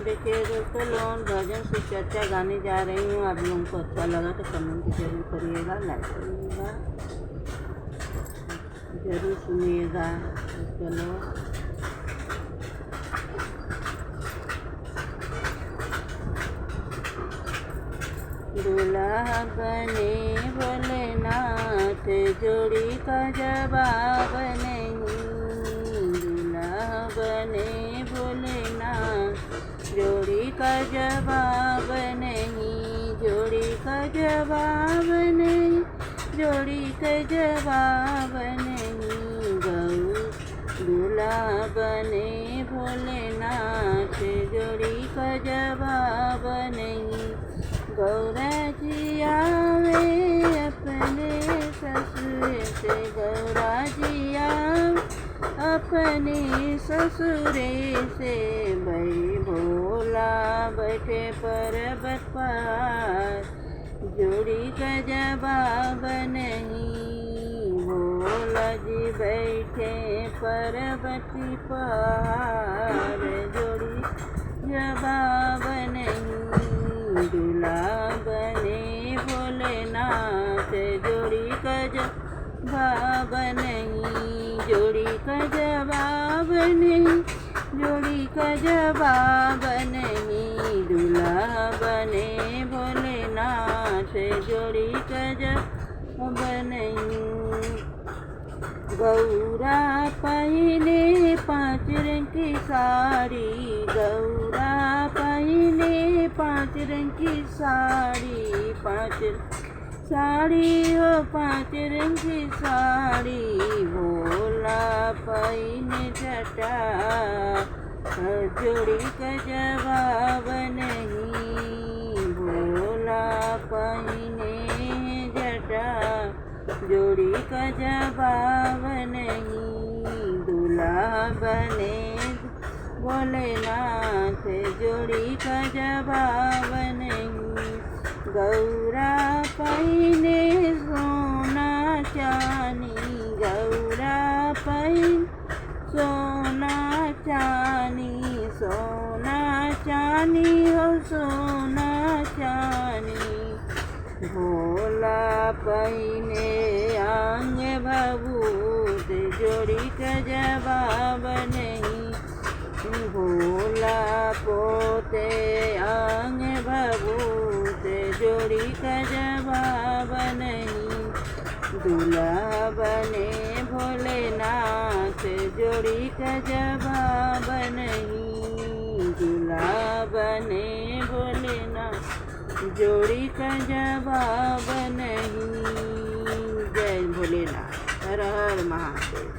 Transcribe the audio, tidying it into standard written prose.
देखिए दोस्तों, लोन भजन से चर्चा गाने जा रही हूँ। आप लोगों को अच्छा लगा तो कमेंट जरूर करिएगा, लाइक करिएगा, जरूर सुनिएगा। तो चलो, दूल्हा बने भोलेनाथ, जोड़ी का जवाब नहीं। दूल्हा बने भोलेनाथ, जोड़ी का जवाब नहीं। जोड़ी का जवाब नहीं, जोड़ी का जवाब नहीं। दूल्हा बने भोलेनाथ, जोड़ी का जवाब नहीं। गौरा जी आवे अपने ससुर से, गौरा जी आवे अपने ससुरे से। भाई भोला बैठे पर्वत पर, जोड़ी का जवाब नहीं। भोला जी बैठे पर्वती पर, जोड़ी जवाब नहीं। दूल्हा बने भोलेनाथ, जोड़ी का जवाब नहीं। जोड़ी का जवाब नहीं, जोड़ी का जवाब नहीं। दूल्हा बने भोलेनाथ, जोड़ी का जवाब नहीं। गौरा पहने 5 रंग की साड़ी, गौरा पहने 5 रंग की साड़ी। 5 साड़ी हो 5 रंग की साड़ी। भोला पहने जटा, जोड़ी का जवाब नहीं। भोला पहने जटा, जोड़ी का जवाब नहीं। दूल्हा बने भोलेनाथ, जोड़ी का जवाब नहीं। गौरा पहने सोना चानी, गौरा पहने सोना चानी। सोना चानी हो सोना चानी। भोला पहने आंग भभूत, जोड़ी का जवाब नहीं। भोला पोते आंग भभूत, जोड़ी का जवाब नहीं। दूल्हा बने भोलेनाथ, जोड़ी का जवाब नहीं। दूल्हा बने भोलेनाथ, जोड़ी का जवाब नहीं। जय भोलेनाथ, हर हर महादेव।